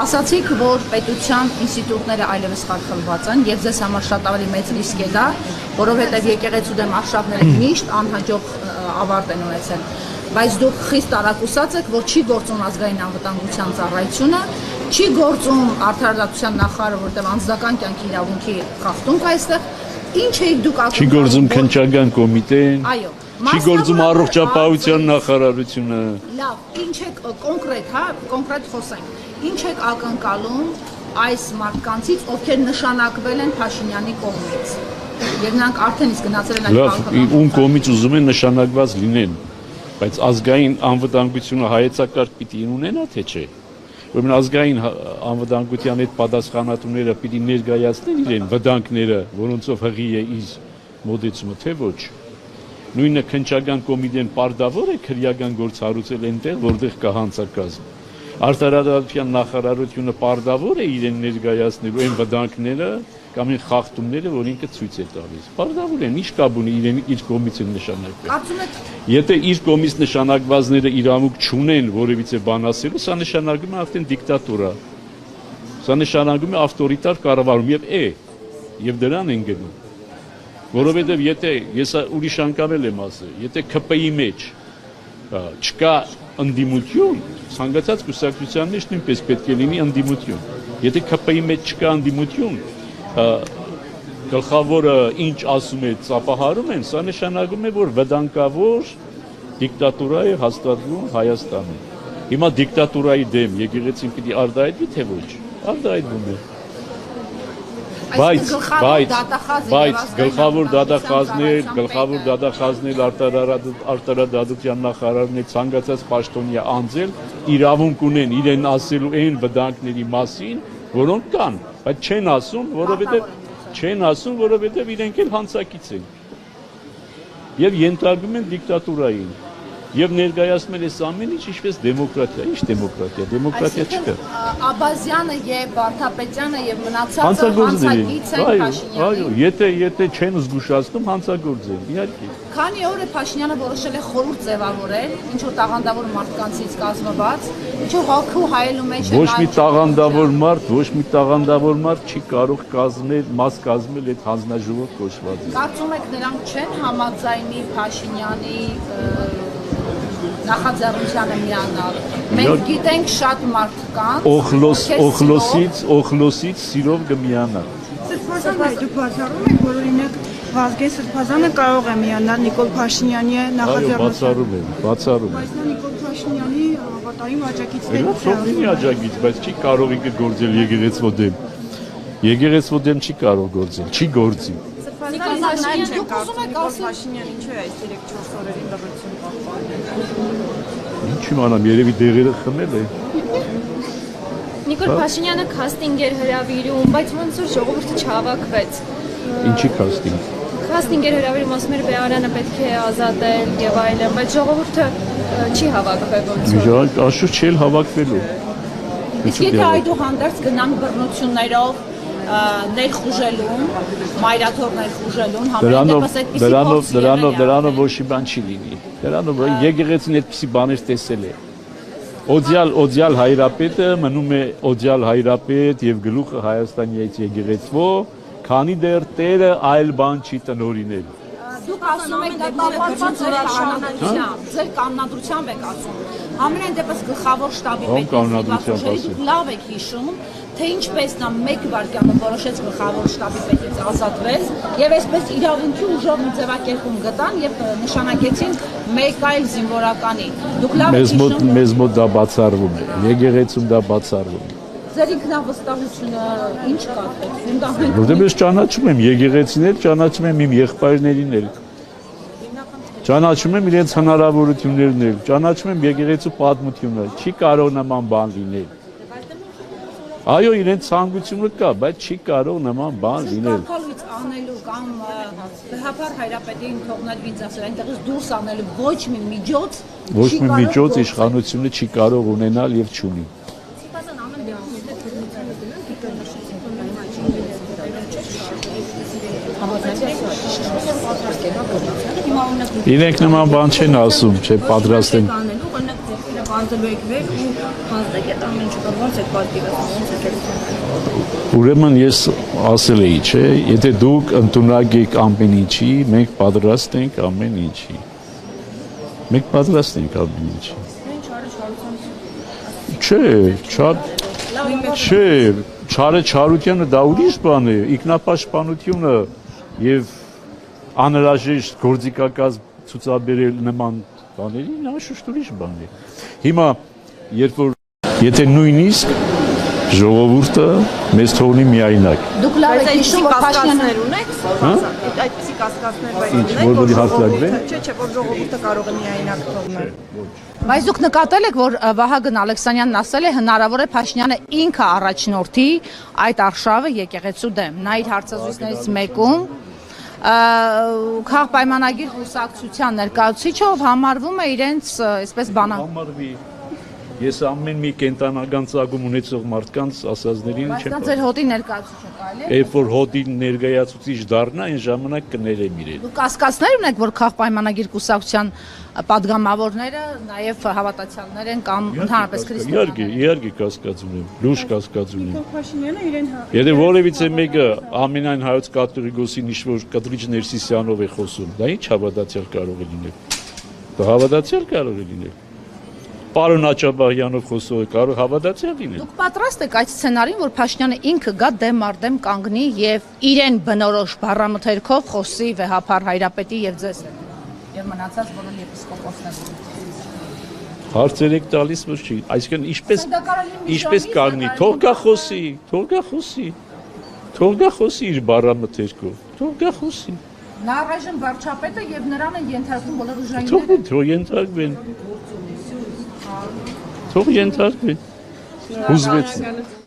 Ասացիք, որ պետության ինստիտուտները այլևս խարխլված են եւ ձեզ համար շատ ավելի մեծ ռիսկ է դա, որովհետեւ եկեղեցու դեմ արշավները միշտ անհաջող ավարտ են ունեցել։ Բայց դուք խիստ տարակուսած եք, որ չի գործում ազգային անվտանգության ծառայությունը, չի գործում արդարադատության նախարարը, որտեղ անձնական կյանքի իրավունքի խախտում կա այստեղ։ Ինչ եք դուք ակնկալում։ Չի գործում քննչական կոմիտեն։ Այո։ Չի գործում առողջապահության նախարարությունը։ Լավ, ինչ եք կոնկրետ, հա, կոնկրետ խոսենք։ Ինչ եք ակնկալում այս մարդկանցից, ովքեր նշանակվել են Փաշինյանի կողմից։ Եվ նրանք արդեն իսկ գնացել են այդ բանկը։ Ում կողմից ուզում են նշանակված լինեն, բայց ազգային անվտանգությունը հայեցակարգ պիտի ունենա, թե չէ։ Ուրեմն ազգային անվտանգության այդ պատասխանատուները պիտի ներկայացնեն իրեն վտանգները, որոնցով հղի է իր մոտեցումը, թե ոչ։ Նույնը քննչական կոմիտեն պարտավոր է քրեական գործ հարուցել այնտեղ, որտեղ կա հանցակազմ։ Արտարադատության նախարարությունը պարտավոր է իրեն ներկայացնել այն վտանգները կամ այն խախտումները, որ ինքը ցույց է տալիս։ Պարտավոր են, ինչ կապ ունի իրեն իր կողմից նշանակվել։ Կարծում եք, Եթե իր կողմից նշանակվածները իրավունք չունեն որևիցե բան ասելու, սա նշանակում է արդեն դիկտատուրա։ Սա նշանակում է ավտորիտար կառավարում եւ դրան են գնում։ Որովհետև եթե ես ուրիշ անկամել եմ ասել, եթե ԿՊ-ի մեջ չկա ընդդիմություն, ցանկացած կուսակցության մեջ նույնպես պետք է լինի ընդդիմություն։ Եթե ԿՊ-ի մեջ չկա ընդդիմություն, գլխավորը ինչ ասում է ծափահարում են, սա նշանակում է, որ վտանգավոր դիկտատուրա է հաստատվում Հայաստանում։ Հիմա դիկտատուրայի դեմ եկեղեցին պիտի արտահայտվի, թե ոչ։ Արտահայտվում է։ Բայց գլխավոր դատախազներ արտարադատության նախարարն է ցանկացած պաշտոնյա անձել իրավունք ունեն իրեն ասելու այն վտանգների մասին, որոնք կան, բայց չեն ասում, որովհետև իրենք էլ հանցակից են եւ ենթարկում են դիկտատուրային եւ ներկայացնում են այս ամեն ինչ ինչպես դեմոկրատիա, ինչ դեմոկրատիա չկա։ Աբազյանը եւ Վարդապետյանը եւ մնացածը հանցագից են Փաշինյանի։ Այո, եթե չեն զգուշացնում հանցագործ են, իհարկե։ Քանի օր է Փաշինյանը որոշել է խորհուրդ ձևավորել, ինչ որ տաղանդավոր մարդկանցից կազմված, ինչ որ հոգու հայելու մեջ է։ Ոչ մի տաղանդավոր մարդ չի կարող մաս կազմել այդ հանձնաժողով կոչվածից։ Կարծում եք նրանք չեն համաձայնի Փաշինյանի նախաձեռնությանը միանալ։ Մենք գիտենք շատ մարդկանց օխլոսից սիրով կմիանալ։ Սրբազանը դուք բացառում եք, որ օրինակ Վազգեն Սրբազանը կարող է միանալ Նիկոլ Փաշինյանի նախաձեռնությանը։ Այո, բացառում եմ։ Բայց նա Նիկոլ Փաշինյանի հավատարիմ աջակիցներից է։ Սովորի աջակից, բայց չի կարող ինքը գործել եկեղեցու դեմ։ Եկեղեցու դեմ չի կարող գործել, չի գործի։ Սրբազանը դուք ուզում եք ասել Փաշինյան ինչու է այս 3-4 օրերին լռություն պահպանում։ Ինչ իմանամ, երևի դեղերը խմել է։ Նիկոլ Փաշինյանը քաստինգ էր հրավիրում, բայց ոնց որ ժողովուրդը չհավաքվեց։ Ինչի քաստինգ։ Քաստինգ էր հրավիրում, ասում էր Բեարյանը պետք է ազատել եւ այլն, բայց ժողովուրդը չի հավաքվել ոնց որ։ Աշուր չի հավաքվելու։ Իսկ եթե այդուհանդերձ գնանք բռնություններով ներխուժելուն, մայրաթոր ներխուժելուն, համենայնպես այդպիսի դրանով ոչ մի բան չի լինի։ Դրանով եկեղեցին այդպիսի բաներ տեսել է։ Օձյալ հայրապետը մնում է օձյալ հայրապետ եւ գլուխը Հայաստանի եկեղեցու, քանի դեռ Տերը այլ բան չի տնօրինել։ Դուք ասում եք դա կապված ձեր կանոնադրությամբ եք ասում։ Համենայն դեպս գլխավոր շտաբի պետի լավ եք հիշում, թե ինչպես նա մեկ վայրկյանը որոշեց գլխավոր շտաբի պետից ազատվել եւ այսպես իրավունքի ուժով մի ձևակերպում գտան եւ նշանակեցին մեկ այլ զինվորականի։ Դուք լավ եք հիշում։ Մեզ մոտ դա բացառվում է։ Եկեղեցում դա բացառվում է։ Ձեր ինքնավստահությունը ինչ կա ֆունդամենտ։ Որտեղ ես ճանաչում եմ եկեղեցին էլ, ճանաչում եմ իմ եղբայրներին էլ։ Ճանաչում եմ իրենց հնարավորություններն էլ, ճանաչում եմ եկեղեցու պատմությունը, չի կարող նման բան լինել։ Այո, իրենց ցանկությունը կա, բայց չի կարող նման բան լինել։ Կարգալույց անելու կամ Բեհապար հայրապետին թողնել ինձ ասել, այնտեղից դուրս անելու ոչ մի միջոց իշխանությունը չի կարող ունենալ եւ չունի։ Իրենք նման բան չեն ասում, չէ, պատրաստ են։ պանձելու եք վեր ու հանձնեք այդ ամեն ինչը ոնց եք պատկերացնում, ոնց եք Ուրեմն ես ասել էի, չէ, եթե դուք ընդունակ եք ամեն ինչի, մենք պատրաստ ենք ամեն ինչի։ Մենք պատրաստ ենք ամեն ինչի։ Չէ, չարությանը դա ուրիշ բան է, ինքնապաշտպանությունը եւ անհրաժեշտ գործիքակազմ ցուցաբերել նման բաների, նա շուտ ուրիշ բան է։ Հիմա եթե նույնիսկ ժողովուրդը մեզ թողնի միայնակ։ Դուք լավ եք հիշում, որ Փաշինյանը ունեք, այդպիսի կասկածներ որ հարտակվեն։ Չէ, որ ժողովուրդը կարող է միայնակ թողնել։ Բայց դուք նկատել եք, որ Վահագն Ալեքսանյանն ասել է հնարավոր է Փաշինյանը ինքը առաջնորդի այդ արշավը եկեղեցու դեմ։ Նա իր հարցազրույցներից մեկում քաղաքապայմանագիր կուսակցության ներկայացուցիչով համարվում է իրենց այսպես բանալ։ Համարվի։ Ես ամեն մի կենտանական ծագում ունեցող մարդկանց ասածներին չեմ։ Բայց դա ձեր հոտի ներկայացուցիչ է, կարելի է։ Երբ որ հոտի ներկայացուցիչ դառնա, այն ժամանակ կներեմ իրեն։ Դուք կասկածներ ունեք, որ քաղաքապայմանագիր կուսակցության падգամավորները նաև հավատացյալներ են կամ ընդհանրապես քրիստոնյաներ։ Իհարկե կասկած ունեմ, լուրջ կասկած ունեմ։ Փաշինյանը իրեն Եթե որևիցե մեկը ամենայն հայոց կաթողիկոսին ինչ-որ Կտրիչ Ներսիսյանով է խոսում, դա ինչ հավատացյալ կարող է լինել։ Դա հավատացյալ կարող է լինել։ Պարոն Աչաբաղյանով խոսողը կարող հավատացյալ լինել։ Դուք պատրաստ եք այդ սցենարին, որ Փաշինյանը ինքը գա դեմ առ դեմ կանգնի եւ իրեն բնորոշ բառամթերքով խոսի վեհափառ Հայրապետի եւ ձեզ հետ եւ մնացած բոլոր եպիսկոպոսներին։ Հարցեր եք տալիս, որ չի, այսինքն ինչպես կանգնի, թող գա խոսի իր բառամթերքով, թող գա խոսի։ Նա առայժմ վարչապետ է եւ նրան են ենթարկվում բոլոր ուժայինները։ Թող ենթարկվեն։ Թող ենթարկվեն։ Հուզվեց։